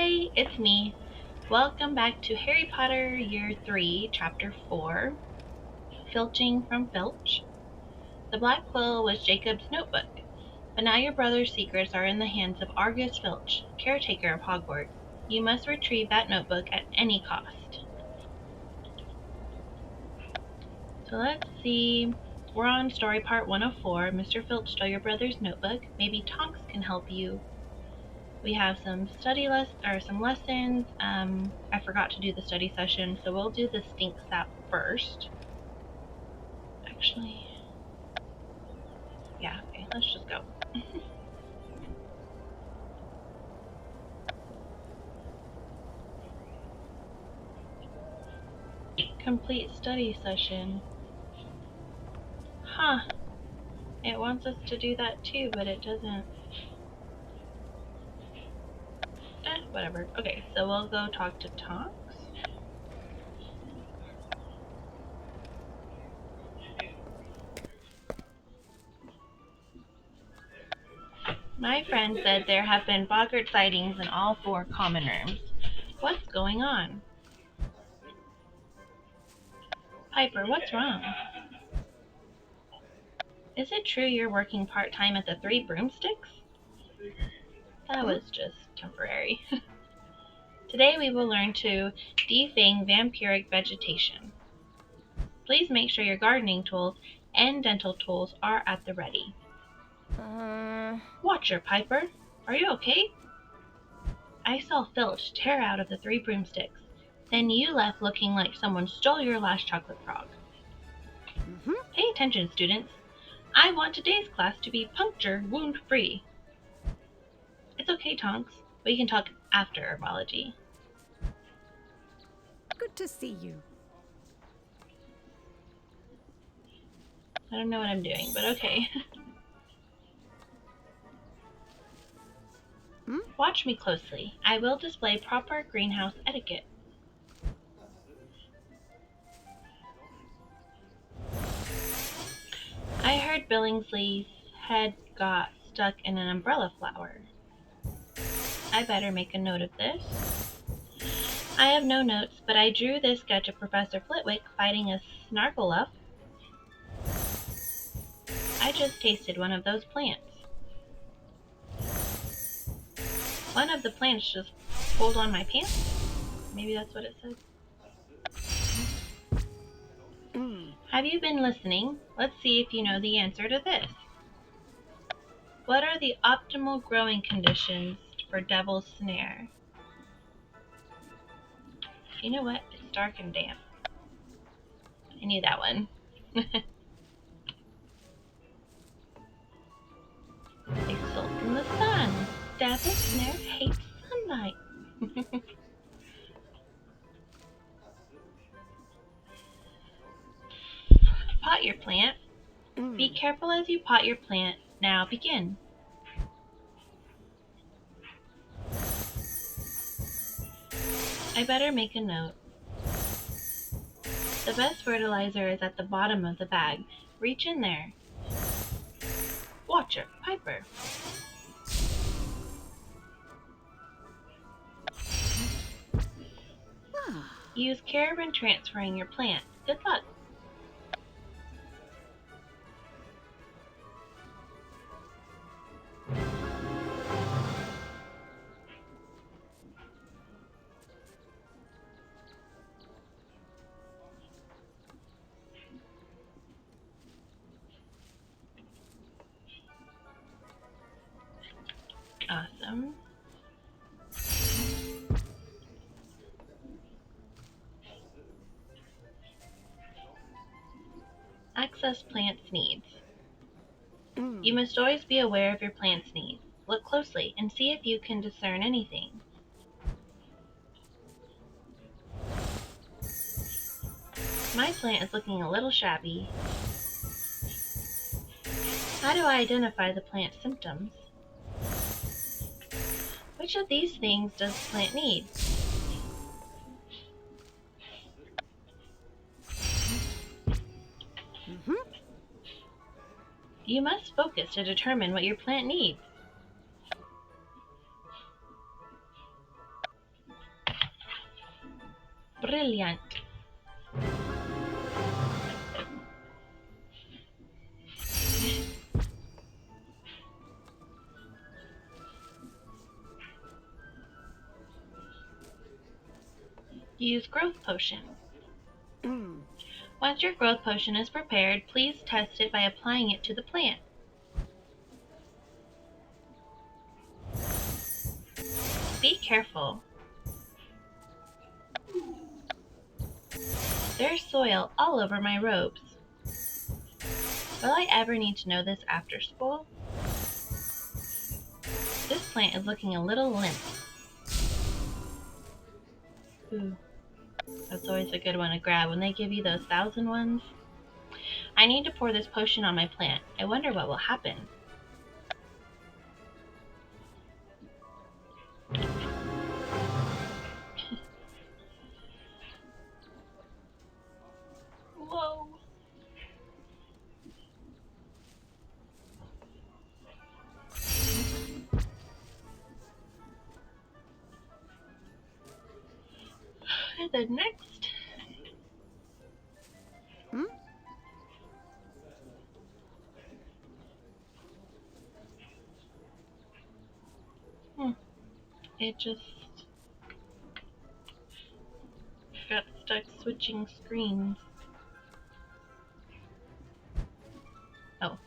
Hi, it's me. Welcome back to Harry Potter Year 3, Chapter 4, Filching from Filch. The Black Quill was Jacob's notebook, but now your brother's secrets are in the hands of Argus Filch, caretaker of Hogwarts. You must retrieve that notebook at any cost. So let's see. We're on story part 104. Mr. Filch stole your brother's notebook. Maybe Tonks can help you. We have some some lessons. I forgot to do the study session, so we'll do the Stinksap first. Actually, yeah, okay, let's just go. Complete study session. Huh. It wants us to do that too, but it doesn't. Whatever. Okay, so we'll go talk to Tonks. My friend said there have been boggart sightings in all 4 common rooms. What's going on? Piper, what's wrong? Is it true you're working part-time at the 3 Broomsticks? That was just temporary. Today we will learn to defang vampiric vegetation. Please make sure your gardening tools and dental tools are at the ready. Watcher, Piper. Are you okay? I saw Filch tear out of the 3 Broomsticks. Then you left looking like someone stole your last chocolate frog. Pay attention, students. I want today's class to be puncture wound-free. It's okay, Tonks. We can talk after Herbology. Good to see you. I don't know what I'm doing, but okay. Watch me closely. I will display proper greenhouse etiquette. I heard Billingsley's head got stuck in an umbrella flower. I better make a note of this. I have no notes, but I drew this sketch of Professor Flitwick fighting a Snarkleluff. I just tasted one of those plants. One of the plants just pulled on my pants? Maybe that's what it said. Have you been listening? Let's see if you know the answer to this. What are the optimal growing conditions for Devil's Snare? You know what? It's dark and damp. I knew that one. They sulk in the sun. Devil's Snare hates sunlight. Pot your plant. Be careful as you pot your plant. Now begin. I better make a note. The best fertilizer is at the bottom of the bag. Reach in there. Watcher, Piper. Use care when transferring your plant. Good luck. Awesome. Access plant's needs. You must always be aware of your plant's needs. Look closely and see if you can discern anything. My plant is looking a little shabby. How do I identify the plant's symptoms? Which of these things does the plant need? You must focus to determine what your plant needs. Brilliant. Use growth potion. Once your growth potion is prepared, please test it by applying it to the plant. Be careful. There's soil all over my robes. Will I ever need to know this after school? This plant is looking a little limp. Ooh, that's always a good one to grab when they give you those 1,000 ones. I need to pour this potion on my plant. I wonder what will happen. Whoa. And then next. It just got stuck switching screens. Oh.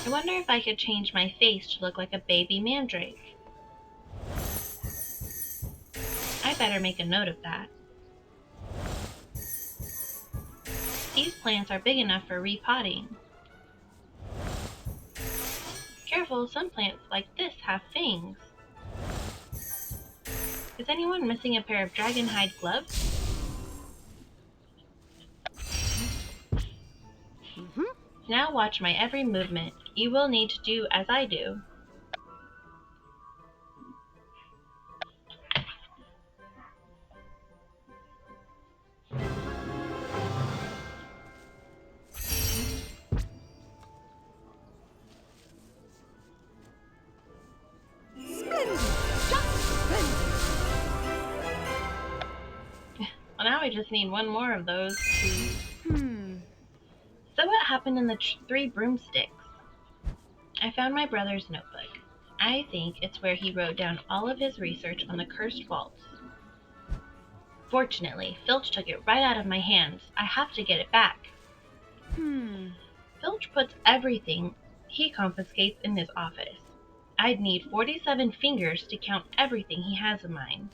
I wonder if I could change my face to look like a baby mandrake. I better make a note of that. These plants are big enough for repotting. Careful, some plants like this have fangs. Is anyone missing a pair of dragon hide gloves? Now watch my every movement. You will need to do as I do. Well, now I just need one more of those to... So what happened in the 3 broomsticks? I found my brother's notebook. I think it's where he wrote down all of his research on the cursed vaults. Fortunately, Filch took it right out of my hands. I have to get it back. Filch puts everything he confiscates in his office. I'd need 47 fingers to count everything he has of mine.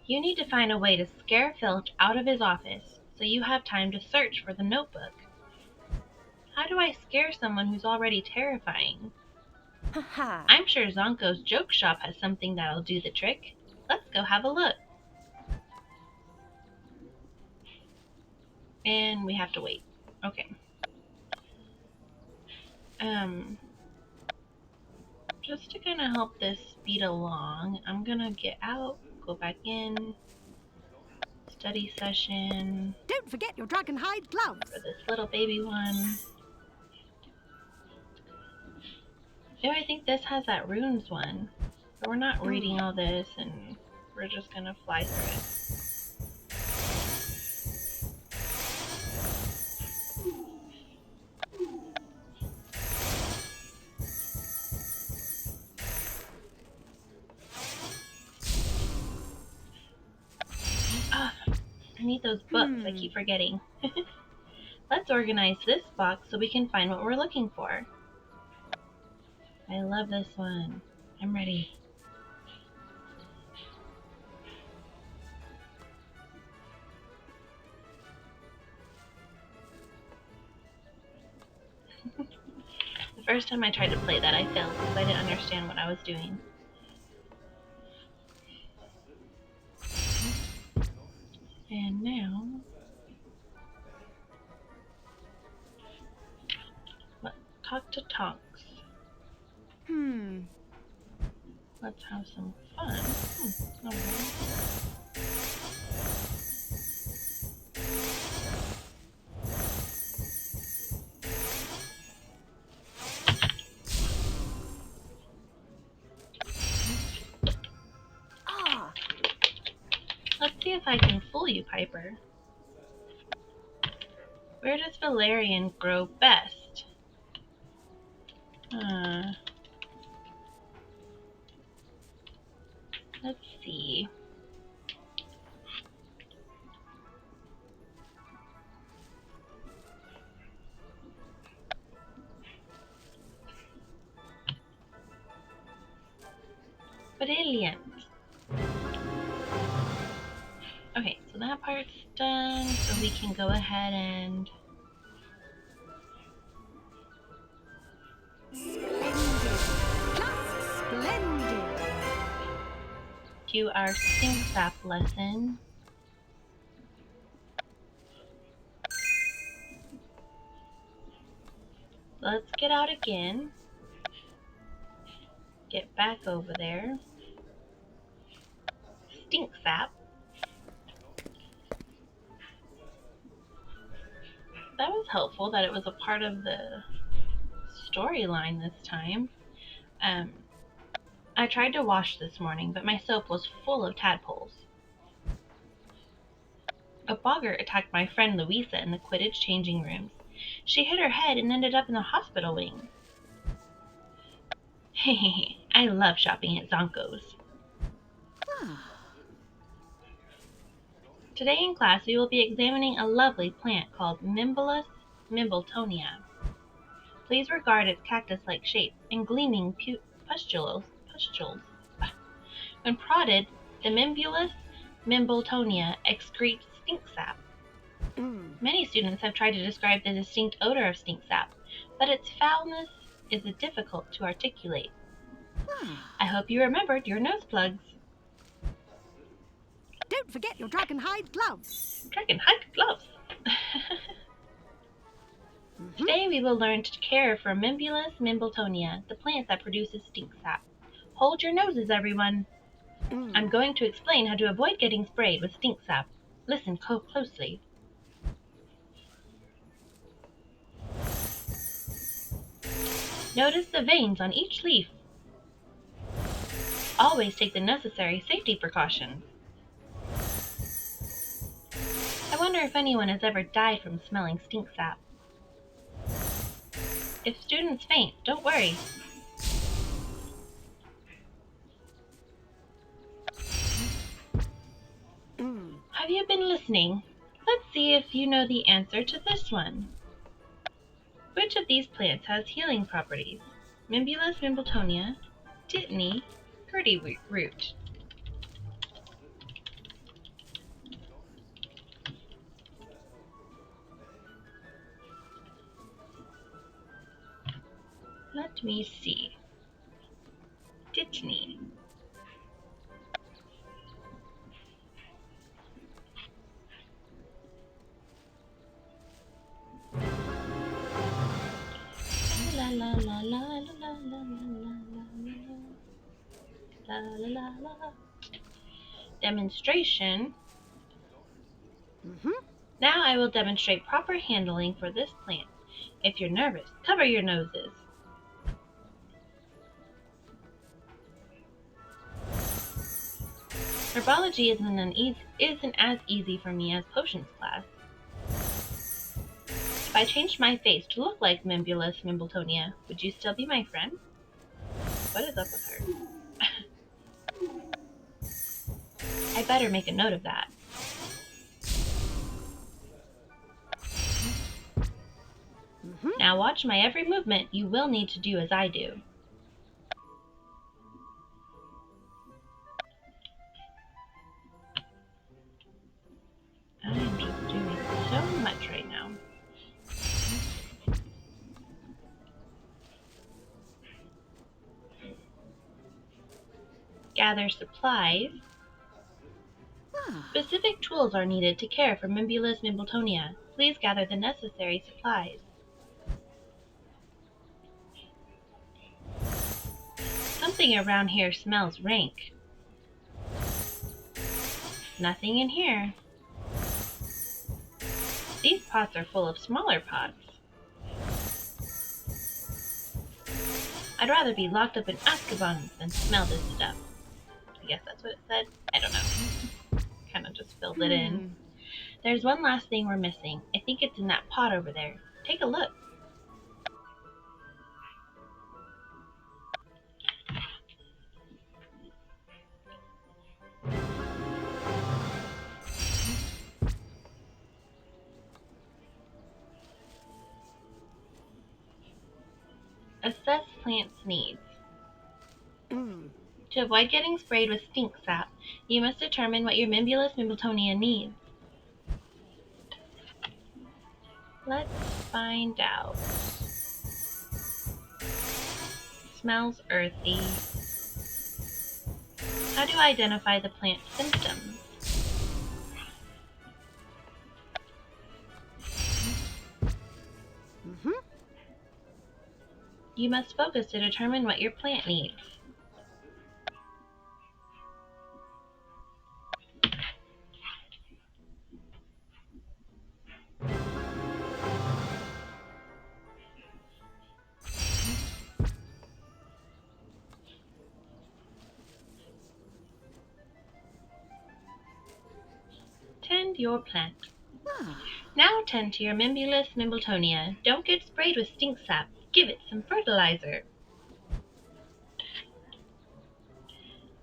You need to find a way to scare Filch out of his office, so you have time to search for the notebook. How do I scare someone who's already terrifying? I'm sure Zonko's joke shop has something that'll do the trick. Let's go have a look. And we have to wait. Okay. Just to kind of help this speed along, I'm gonna get out, go back in, study session. Don't forget your dragon hide gloves. For this little baby one. Oh, I think this has that runes one. But we're not reading all this, and we're just gonna fly through it. I need those books. I keep forgetting. Let's organize this box so we can find what we're looking for. I love this one. I'm ready. The first time I tried to play that, I failed because I didn't understand what I was doing. And now, let's talk to Tonks. Let's have some fun. Okay. I can fool you, Piper. Where does valerian grow best? Let's see. Brilliant. Okay, so that part's done, so we can go ahead and... Splendid. Just splendid. do our Stinksap lesson. Let's get out again. Get back over there. Stinksap. That was helpful that it was a part of the storyline this time. I tried to wash this morning, but my soap was full of tadpoles. A boggart attacked my friend Louisa in the Quidditch changing rooms. She hit her head and ended up in the hospital wing. Hehehe, I love shopping at Zonko's. Today in class we will be examining a lovely plant called Mimbulus Mimbletonia. Please regard its cactus-like shape and gleaming pustules. When prodded, the Mimbulus Mimbletonia excretes stinksap. Many students have tried to describe the distinct odor of stinksap, but its foulness is difficult to articulate. I hope you remembered your nose plugs. Don't forget your dragon hide gloves. Dragon hide gloves! Today we will learn to care for Mimbulus Mimbletonia, the plant that produces stinksap. Hold your noses, everyone. I'm going to explain how to avoid getting sprayed with stinksap. Listen closely. Notice the veins on each leaf. Always take the necessary safety precautions. I wonder if anyone has ever died from smelling stinksap. If students faint, don't worry. Have you been listening? Let's see if you know the answer to this one. Which of these plants has healing properties? Mimbulus Mimbletonia, Dittany, Hurdy root. Let me see. Dittany. La la la la la la la la la la la. Demonstration. Now I will demonstrate proper handling for this plant. If you're nervous, cover your noses. Herbology isn't as easy for me as potions class. If I changed my face to look like Mimbulus Mimbletonia, would you still be my friend? What is up with her? I better make a note of that. Now watch my every movement. You will need to do as I do. I am just doing so much right now. Gather supplies. Specific tools are needed to care for Mimbulus Mimbletonia. Please gather the necessary supplies. Something around here smells rank. Nothing in here. These pots are full of smaller pots. I'd rather be locked up in Azkaban than smell this stuff. I guess that's what it said. I don't know. Kind of just filled it in. There's one last thing we're missing. I think it's in that pot over there. Take a look. Assess plant's needs. To avoid getting sprayed with Stinksap, you must determine what your Mimbulus Mimbletonia needs. Let's find out. Smells earthy. How do I identify the plant's symptoms? You must focus to determine what your plant needs. Tend your plant. Now tend to your Mimbulus Mimbletonia. Don't get sprayed with Stinksap. Give it some fertilizer.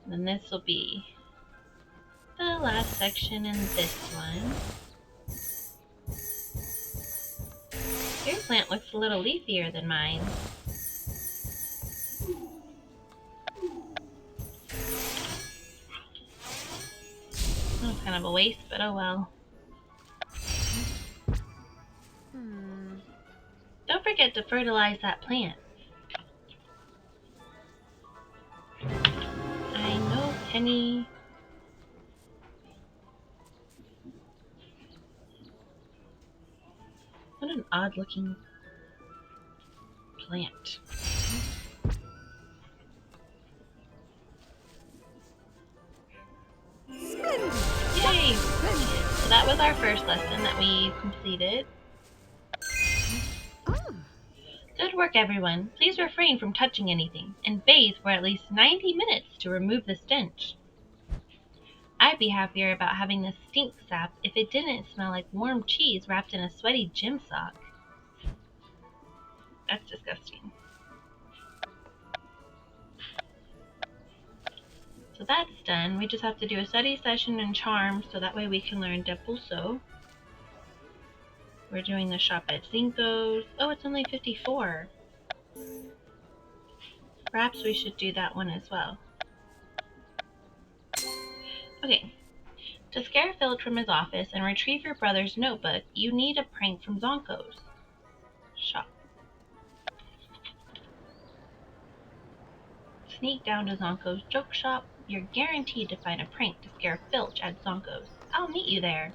And then this will be the last section in this one. Your plant looks a little leafier than mine. Oh, kind of a waste, but oh well. Don't forget to fertilize that plant. I know, Penny. What an odd-looking plant. Yay! So that was our first lesson that we completed. Good work, everyone. Please refrain from touching anything, and bathe for at least 90 minutes to remove the stench. I'd be happier about having this Stinksap if it didn't smell like warm cheese wrapped in a sweaty gym sock. That's disgusting. So that's done. We just have to do a study session in Charms so that way we can learn Depulso. We're doing the shop at Zonko's. Oh, it's only 54. Perhaps we should do that one as well. Okay. To scare Filch from his office and retrieve your brother's notebook, you need a prank from Zonko's shop. Sneak down to Zonko's joke shop. You're guaranteed to find a prank to scare Filch at Zonko's. I'll meet you there.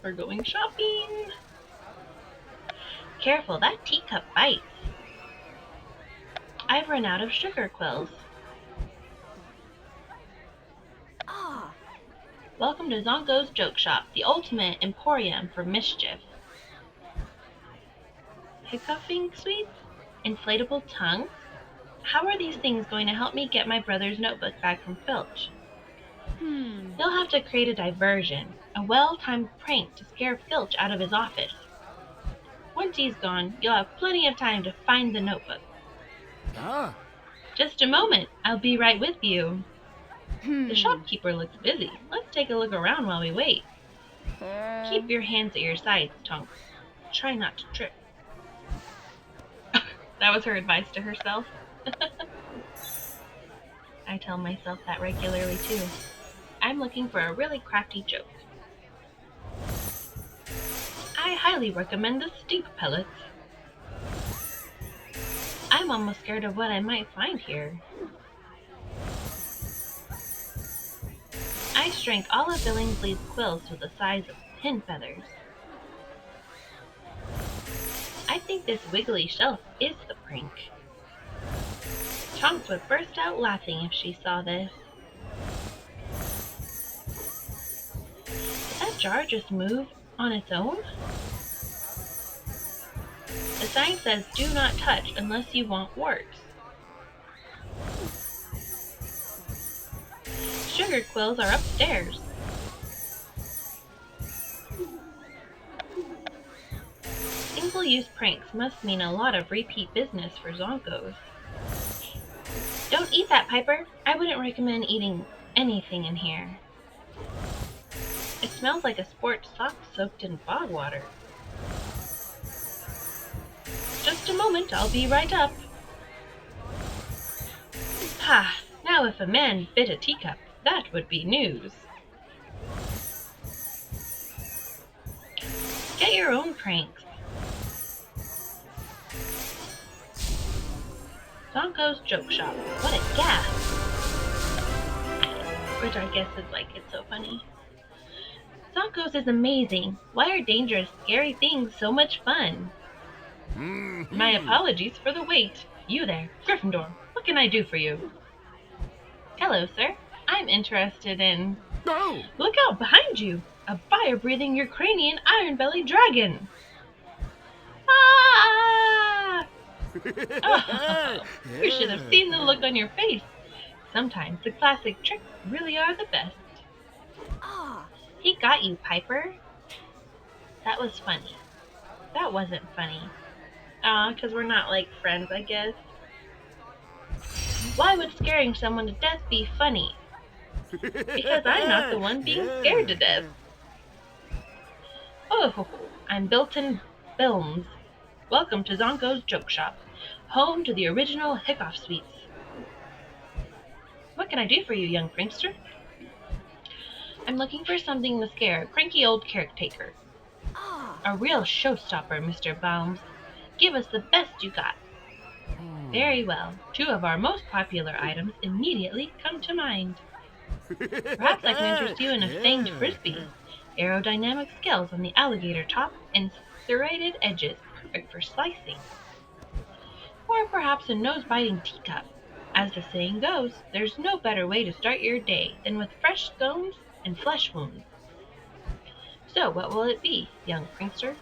We're going shopping. Careful, that teacup bites. I've run out of sugar quills. Welcome to Zonko's Joke Shop, the ultimate emporium for mischief. Hiccoughing sweets? Inflatable tongues? How are these things going to help me get my brother's notebook back from Filch? You'll have to create a diversion, a well-timed prank to scare Filch out of his office. Once he's gone, you'll have plenty of time to find the notebook. Just a moment, I'll be right with you. The shopkeeper looks busy. Let's take a look around while we wait. Keep your hands at your sides, Tonks. Try not to trip. That was her advice to herself. I tell myself that regularly too. I'm looking for a really crafty joke. I highly recommend the stink pellets. I'm almost scared of what I might find here. I shrank all of Billingsley's quills to the size of pin feathers. I think this wiggly shelf is the prank. Tonks would burst out laughing if she saw this. Did that jar just move on its own? The sign says, "Do not touch unless you want warts." Sugar younger quills are upstairs. Single-use pranks must mean a lot of repeat business for Zonkos. Don't eat that, Piper. I wouldn't recommend eating anything in here. It smells like a sports sock soaked in bog water. Just a moment, I'll be right up. Ha! Now if a man bit a teacup, that would be news. Get your own pranks. Zonko's Joke Shop. What a gas! Which I guess is like, it's so funny. Zonko's is amazing. Why are dangerous, scary things so much fun? My apologies for the wait. You there, Gryffindor. What can I do for you? Hello, sir. I'm interested in... No! Look out behind you! A fire-breathing Ukrainian iron-bellied dragon! Ah! Oh, you should have seen the look on your face. Sometimes the classic tricks really are the best. Ah, He got you, Piper. That was funny. That wasn't funny. Aw, 'cause we're not, like, friends, I guess. Why would scaring someone to death be funny? Because I'm not the one being scared to death. Oh, I'm Bilton Films. Welcome to Zonko's Joke Shop, home to the original Hickoff Sweets. What can I do for you, young prankster? I'm looking for something to scare a cranky old caretaker. ah, A real showstopper, Mr. Baums. Give us the best you got. Very well. 2 of our most popular items immediately come to mind. Perhaps I can interest you in a fanged frisbee. Aerodynamic scales on the alligator top and serrated edges, perfect for slicing. Or perhaps a nose-biting teacup. As the saying goes, there's no better way to start your day than with fresh scones and flesh wounds. So, what will it be, young prankster?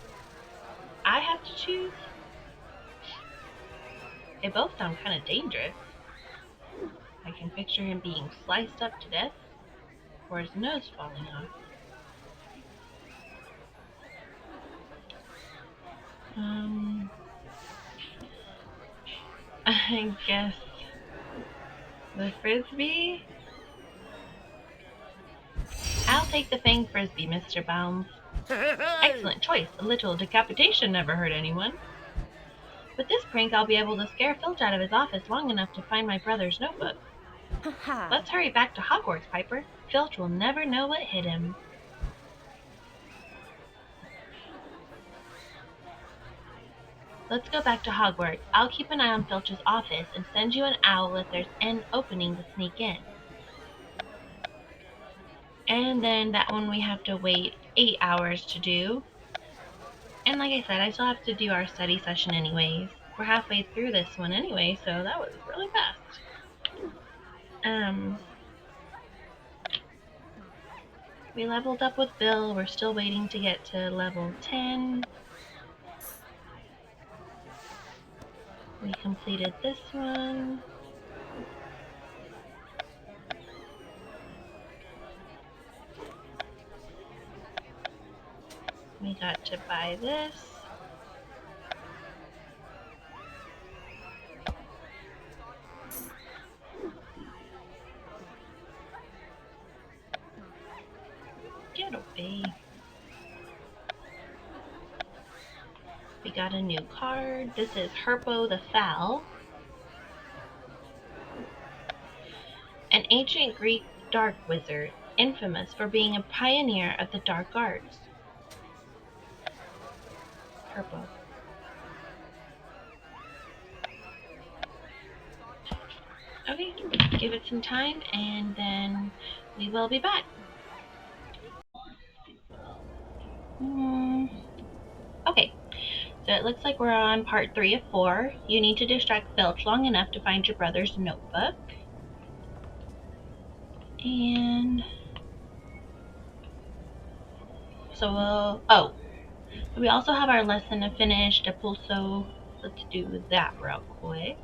I have to choose? They both sound kind of dangerous. I can picture him being sliced up to death, or his nose falling off. I guess the frisbee? I'll take the fang frisbee, Mr. Baums. Excellent choice. A little decapitation never hurt anyone. With this prank, I'll be able to scare Filch out of his office long enough to find my brother's notebook. ha-ha. Let's hurry back to Hogwarts, Piper. Filch will never know what hit him. Let's go back to Hogwarts. I'll keep an eye on Filch's office and send you an owl if there's an opening to sneak in. And then that one we have to wait 8 hours to do. And like I said, I still have to do our study session anyways. We're halfway through this one anyway, so that was really fast. We leveled up with Bill. We're still waiting to get to level 10. We completed this one. We got to buy this. Get away. We got a new card. This is Herpo the Foul. An ancient Greek dark wizard, infamous for being a pioneer of the dark arts. Herpo. Okay, give it some time and then we will be back. Okay, so it looks like we're on part 3 of 4. You need to distract Filch long enough to find your brother's notebook. And so we also have our lesson to finish, Depulso. Let's do that real quick.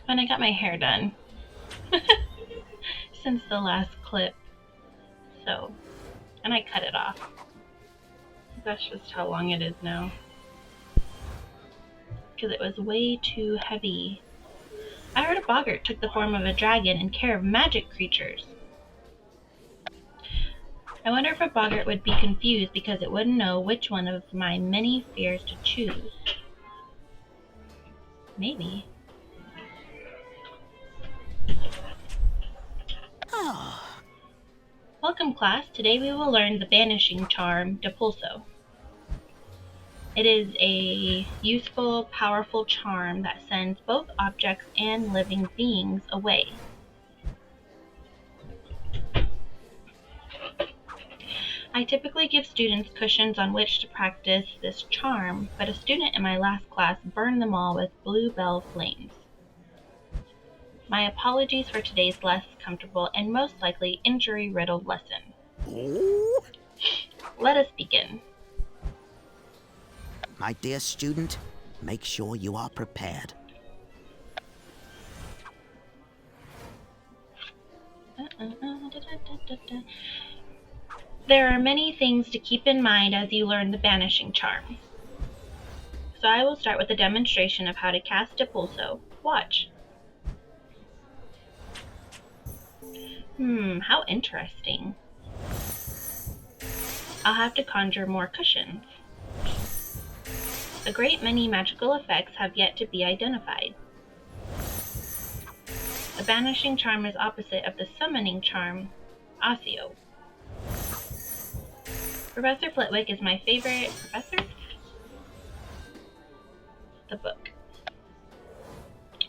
When I got my hair done. Since the last clip. So, and I cut it off. That's just how long it is now. Because it was way too heavy. I heard a boggart took the form of a dragon in care of magic creatures. I wonder if a boggart would be confused because it wouldn't know which one of my many fears to choose. Maybe. Welcome, class. Today we will learn the banishing charm, Depulso. It is a useful, powerful charm that sends both objects and living beings away. I typically give students cushions on which to practice this charm, but a student in my last class burned them all with bluebell flames. My apologies for today's less comfortable and most likely injury-riddled lesson. Let us begin. My dear student, make sure you are prepared. There are many things to keep in mind as you learn the banishing charm. So I will start with a demonstration of how to cast Depulso. Watch. How interesting. I'll have to conjure more cushions. A great many magical effects have yet to be identified. The banishing charm is opposite of the summoning charm, Osseo. Professor Flitwick is my favorite professor. The book.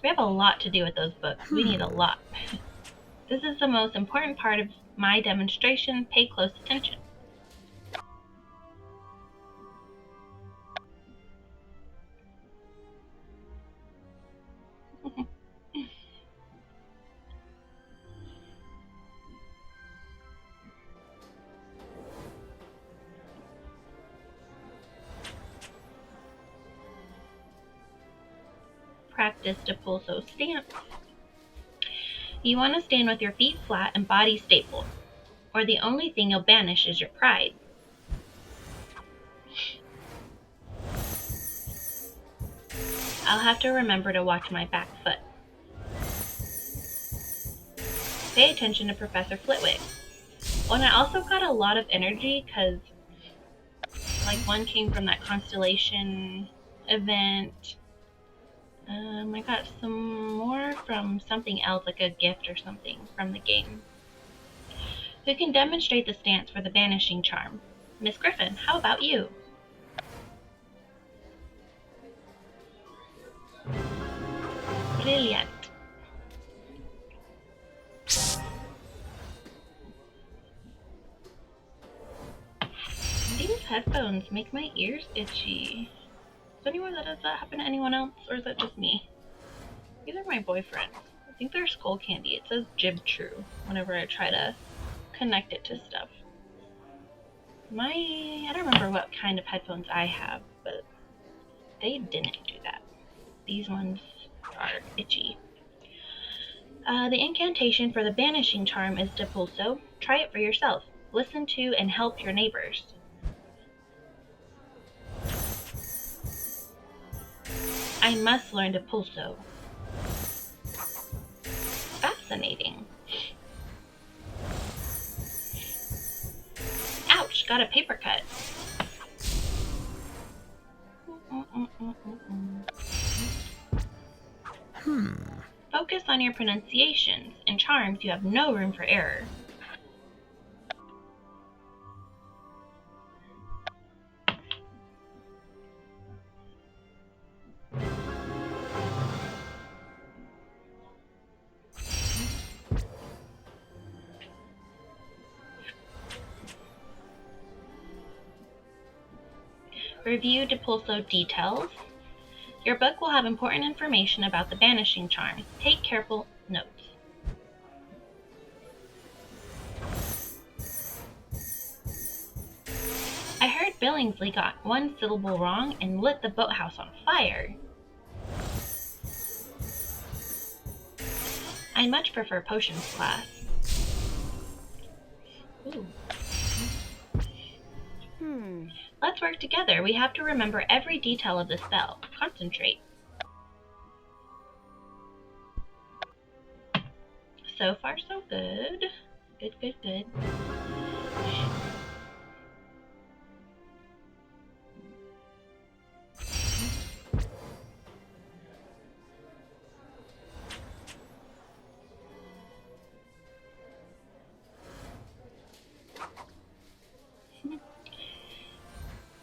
We have a lot to do with those books. We need a lot. This is the most important part of my demonstration. Pay close attention. Practice Depulso stance. You want to stand with your feet flat and body stapled, or the only thing you'll banish is your pride. I'll have to remember to watch my back foot. Pay attention to Professor Flitwick. Oh, and I also got a lot of energy because, like, one came from that constellation event. I got some more from something else, like a gift or something from the game. Who can demonstrate the stance for the banishing charm? Miss Griffin, how about you? Brilliant. These headphones make my ears itchy. Does that happen to anyone else, or is that just me? These are my boyfriends. I think they're skull candy. It says Jib True whenever I try to connect it to stuff. I don't remember what kind of headphones I have, but they didn't do that. These ones are itchy. The incantation for the banishing charm is Depulso. Try it for yourself. Listen to and help your neighbors. I must learn Depulso. Fascinating. Ouch, got a paper cut. Focus on your pronunciations. In charms, you have no room for error. Review Depulso details. Your book will have important information about the banishing charm. Take careful notes. I heard Billingsley got one syllable wrong and lit the boathouse on fire. I much prefer potions class. Ooh. Let's work together. We have to remember every detail of the spell. Concentrate. So far, so good. Good, good, good.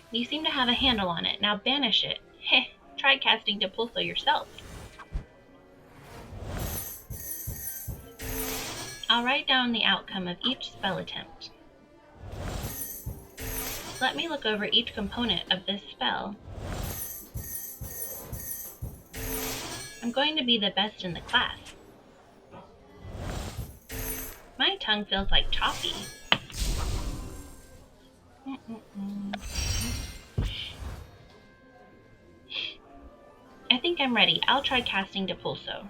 You seem to have a handle on it. Now banish it. Heh, try casting Depulso yourself. I'll write down the outcome of each spell attempt. Let me look over each component of this spell. I'm going to be the best in the class. My tongue feels like choppy. I think I'm ready. I'll try casting Depulso.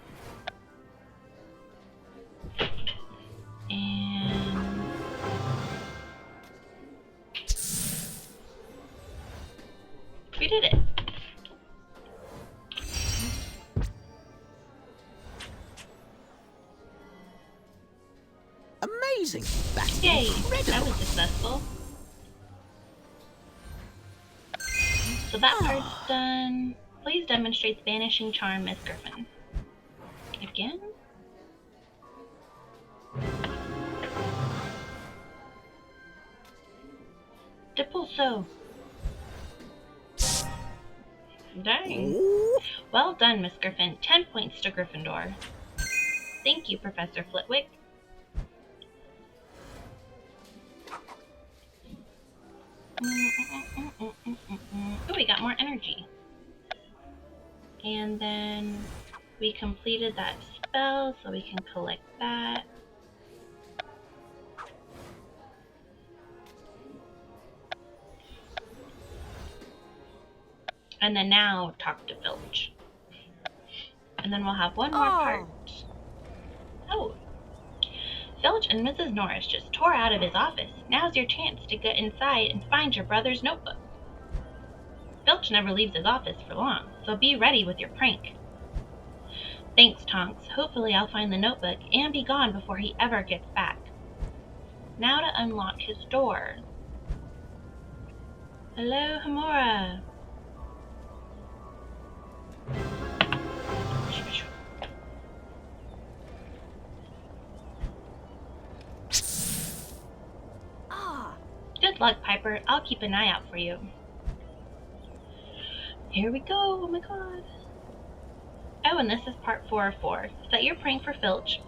And... we did it. Amazing! That's Yay! incredible. That was successful. So that part's done. Please demonstrate Banishing Charm, Miss Griffin. Again? Depulso! Dang. Ooh. Well done, Miss Griffin. 10 points to Gryffindor. Thank you, Professor Flitwick. Oh, we got more energy. And then we completed that spell, so we can collect that. And then now talk to Filch. And then we'll have one more part. Oh. Filch and Mrs. Norris just tore out of his office. Now's your chance to get inside and find your brother's notebook. Filch never leaves his office for long, so be ready with your prank. Thanks, Tonks. Hopefully I'll find the notebook and be gone before he ever gets back. Now to unlock his door. Hello, Hamora. Good luck, Piper. I'll keep an eye out for you. Here we go. Oh my god. Oh, and this is part 4 of 4. Set your prank for Filch.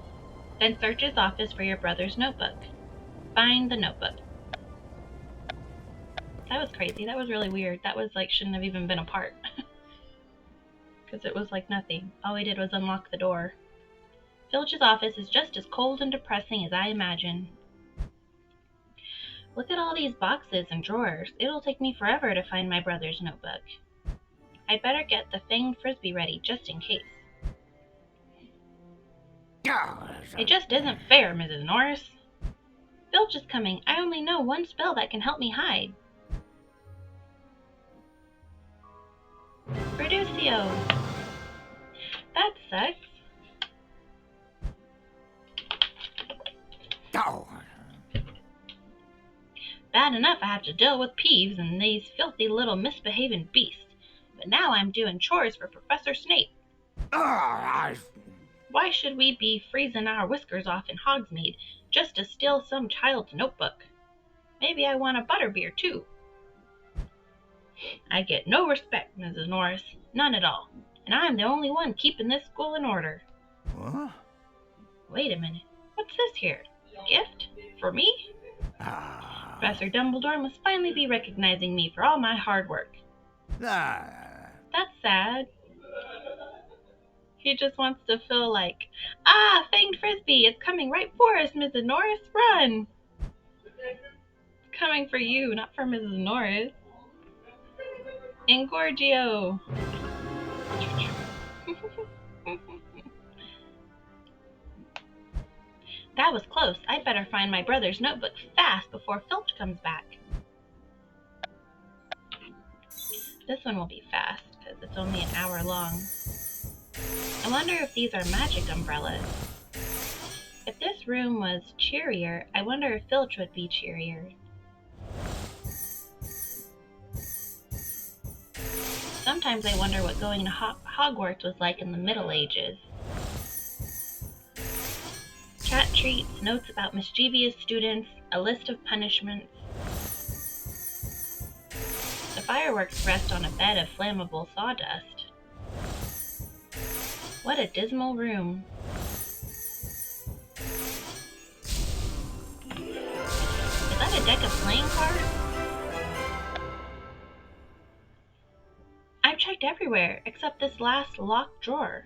Then search his office for your brother's notebook. Find the notebook. That was crazy. That was really weird. That was like, shouldn't have even been a part. Because it was like nothing. All we did was unlock the door. Filch's office is just as cold and depressing as I imagine. Look at all these boxes and drawers. It'll take me forever to find my brother's notebook. I'd better get the fanged frisbee ready just in case. It just isn't fair, Mrs. Norris. Filch is coming. I only know one spell that can help me hide. Reducio. That sucks. Bad enough I have to deal with Peeves and these filthy little misbehaving beasts. But now I'm doing chores for Professor Snape. Why should we be freezing our whiskers off in Hogsmeade just to steal some child's notebook? Maybe I want a butterbeer too. I get no respect, Mrs. Norris. None at all. And I'm the only one keeping this school in order. Huh? Wait a minute. What's this here? Gift? For me? Professor Dumbledore must finally be recognizing me for all my hard work. That's sad. He just wants to feel like, fanged frisbee, it's coming right for us, Mrs. Norris, run! Coming for you, not for Mrs. Norris. That was close. I'd better find my brother's notebook fast before Filch comes back. This one will be fast, because it's only an hour long. I wonder if these are magic umbrellas. If this room was cheerier, I wonder if Filch would be cheerier. Sometimes I wonder what going to Hogwarts was like in the Middle Ages. Chat treats, notes about mischievous students, a list of punishments. The fireworks rest on a bed of flammable sawdust. What a dismal room. Is that a deck of playing cards? I've checked everywhere except this last locked drawer.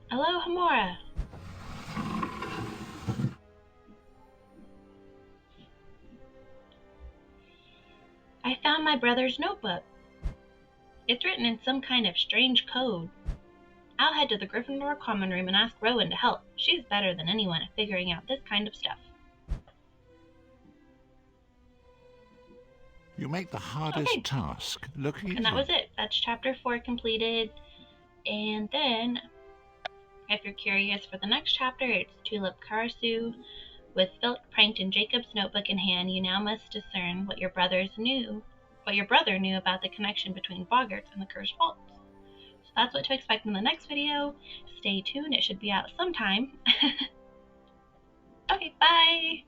Hello, Hamora. I found my brother's notebook. It's written in some kind of strange code. I'll head to the Gryffindor common room and ask Rowan to help. She's better than anyone at figuring out this kind of stuff. You make the hardest task look easy. And that was it. That's chapter 4 completed. And then, if you're curious for the next chapter, it's Tulip Karasu. With Filch pranked in Jacob's notebook in hand, you now must discern what your brother knew about the connection between Boggarts and the cursed vaults. So that's what to expect in the next video. Stay tuned, it should be out sometime. Okay, bye!